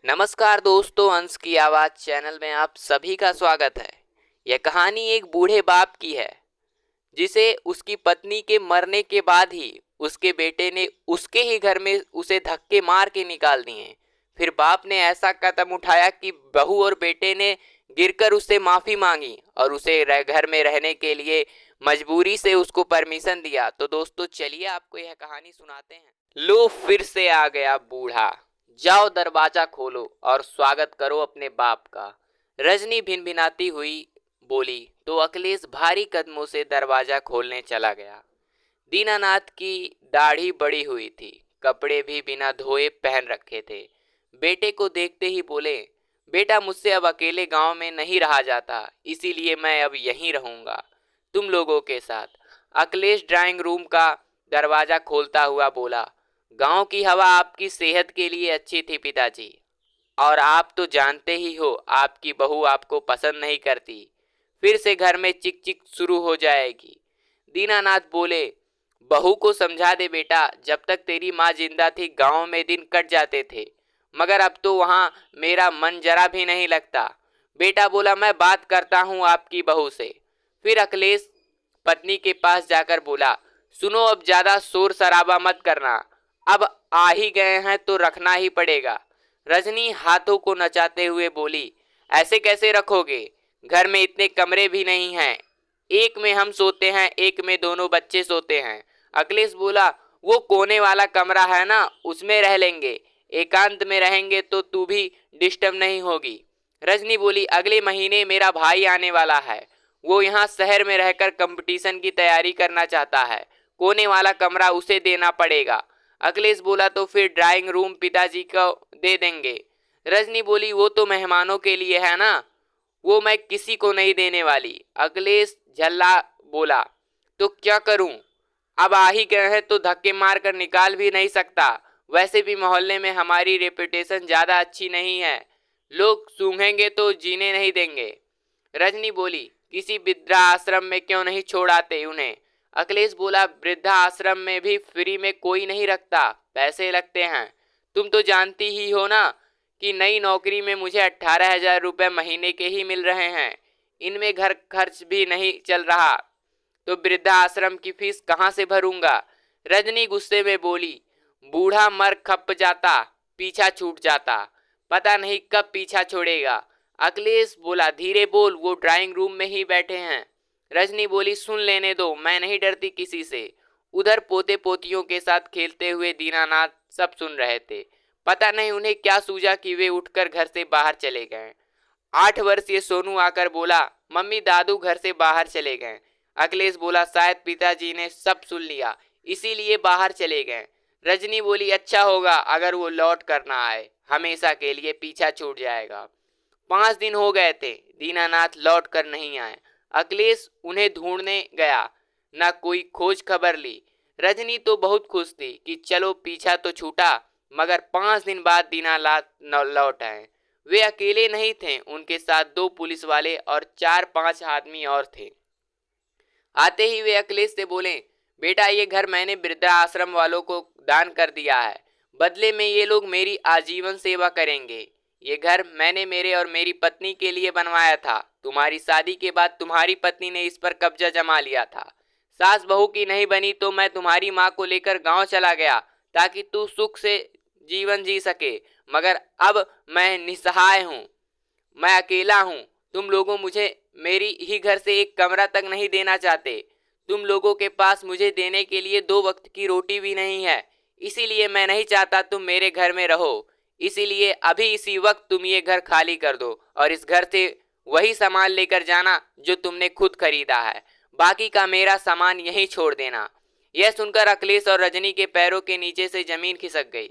नमस्कार दोस्तों, अंश की आवाज़ चैनल में आप सभी का स्वागत है। यह कहानी एक बूढ़े बाप की है जिसे उसकी पत्नी के मरने के बाद ही उसके बेटे ने उसके ही घर में उसे धक्के मार के निकाल दिए। फिर बाप ने ऐसा कदम उठाया कि बहू और बेटे ने गिरकर उससे माफ़ी मांगी और उसे घर में रहने के लिए मजबूरी से उसको परमिशन दिया। तो दोस्तों चलिए आपको यह कहानी सुनाते हैं। लो फिर से आ गया बूढ़ा, जाओ दरवाजा खोलो और स्वागत करो अपने बाप का। रजनी भिनभिनाती हुई बोली तो अखिलेश भारी कदमों से दरवाजा खोलने चला गया। दीनानाथ की दाढ़ी बड़ी हुई थी, कपड़े भी बिना धोए पहन रखे थे। बेटे को देखते ही बोले, बेटा मुझसे अब अकेले गांव में नहीं रहा जाता, इसीलिए मैं अब यहीं रहूंगा तुम लोगों के साथ। अखिलेश ड्राइंग रूम का दरवाजा खोलता हुआ बोला, गांव की हवा आपकी सेहत के लिए अच्छी थी पिताजी, और आप तो जानते ही हो आपकी बहू आपको पसंद नहीं करती, फिर से घर में चिक चिक शुरू हो जाएगी। दीनानाथ बोले, बहू को समझा दे बेटा, जब तक तेरी माँ जिंदा थी गांव में दिन कट जाते थे, मगर अब तो वहाँ मेरा मन जरा भी नहीं लगता। बेटा बोला, मैं बात करता हूँ आपकी बहू से। फिर अखिलेश पत्नी के पास जाकर बोला, सुनो अब ज्यादा शोर शराबा मत करना, अब आ ही गए हैं तो रखना ही पड़ेगा। रजनी हाथों को नचाते हुए बोली, ऐसे कैसे रखोगे, घर में इतने कमरे भी नहीं हैं, एक में हम सोते हैं एक में दोनों बच्चे सोते हैं। अखिलेश बोला, वो कोने वाला कमरा है ना, उसमें रह लेंगे, एकांत में रहेंगे तो तू भी डिस्टर्ब नहीं होगी। रजनी बोली, अगले महीने मेरा भाई आने वाला है, वो यहाँ शहर में रहकर कंपटीशन की तैयारी करना चाहता है, कोने वाला कमरा उसे देना पड़ेगा। अखिलेश बोला, तो फिर ड्राइंग रूम पिताजी को दे देंगे। रजनी बोली, वो तो मेहमानों के लिए है ना, वो मैं किसी को नहीं देने वाली। अखिलेश झल्ला बोला, तो क्या करूं, अब आ ही गए हैं तो धक्के मार कर निकाल भी नहीं सकता, वैसे भी मोहल्ले में हमारी रेपुटेशन ज्यादा अच्छी नहीं है, लोग सूंघेंगे तो जीने नहीं देंगे। रजनी बोली, किसी वृद्धा आश्रम में क्यों नहीं छोड़ आते उन्हें। अखिलेश बोला, वृद्धा आश्रम में भी फ्री में कोई नहीं रखता, पैसे लगते हैं, तुम तो जानती ही हो ना कि नई नौकरी में मुझे 18,000 रुपये महीने के ही मिल रहे हैं, इनमें घर खर्च भी नहीं चल रहा, तो वृद्धा आश्रम की फीस कहाँ से भरूंगा। रजनी गुस्से में बोली, बूढ़ा मर खप जाता, पीछा छूट जाता, पता नहीं कब पीछा छोड़ेगा। अखिलेश बोला, धीरे बोल, वो ड्राइंग रूम में ही बैठे हैं। रजनी बोली, सुन लेने दो, मैं नहीं डरती किसी से। उधर पोते पोतियों के साथ खेलते हुए दीनानाथ सब सुन रहे थे। पता नहीं उन्हें क्या सूझा कि वे उठकर घर से बाहर चले गए। 8 वर्षीय सोनू आकर बोला, मम्मी दादू घर से बाहर चले गए। अखिलेश बोला, शायद पिताजी ने सब सुन लिया इसीलिए बाहर चले गए। रजनी बोली, अच्छा होगा अगर वो लौट कर ना आए, हमेशा के लिए पीछा छूट जाएगा। 5 दिन हो गए थे, दीनानाथ लौट कर नहीं आए। अखिलेश उन्हें ढूंढने गया, न कोई खोज खबर ली। रजनी तो बहुत खुश थी कि चलो पीछा तो छूटा, मगर 5 दिन बाद दीनानाथ न लौट आए। वे अकेले नहीं थे, उनके साथ 2 पुलिस वाले और 4-5 आदमी और थे। आते ही वे अखिलेश से बोले, बेटा ये घर मैंने वृद्धा आश्रम वालों को दान कर दिया है, बदले में ये लोग मेरी आजीवन सेवा करेंगे। ये घर मैंने मेरे और मेरी पत्नी के लिए बनवाया था, तुम्हारी शादी के बाद तुम्हारी पत्नी ने इस पर कब्जा जमा लिया था। सास बहू की नहीं बनी तो मैं तुम्हारी माँ को लेकर गांव चला गया ताकि तू सुख से जीवन जी सके, मगर अब मैं निसहाय हूँ, मैं अकेला हूँ। तुम लोगों मुझे मेरी ही घर से एक कमरा तक नहीं देना चाहते, तुम लोगों के पास मुझे देने के लिए 2 वक्त की रोटी भी नहीं है, इसीलिए मैं नहीं चाहता तुम मेरे घर में रहो। इसीलिए अभी इसी वक्त तुम ये घर खाली कर दो और इस घर से वही सामान लेकर जाना जो तुमने खुद खरीदा है, बाकी का मेरा सामान यहीं छोड़ देना। यह सुनकर अखिलेश और रजनी के पैरों के नीचे से जमीन खिसक गई।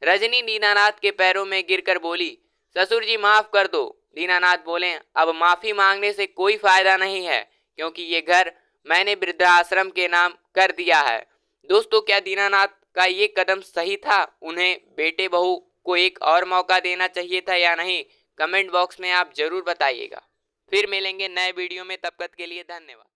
रजनी दीनानाथ के पैरों में गिरकर बोली, ससुर जी माफ कर दो। दीनानाथ बोले, अब माफी मांगने से कोई फायदा नहीं है, क्योंकि ये घर मैंने वृद्धाश्रम के नाम कर दिया है। दोस्तों, क्या दीनानाथ का ये कदम सही था, उन्हें बेटे बहू को एक और मौका देना चाहिए था या नहीं, कमेंट बॉक्स में आप जरूर बताइएगा। फिर मिलेंगे नए वीडियो में, तब तक के लिए धन्यवाद।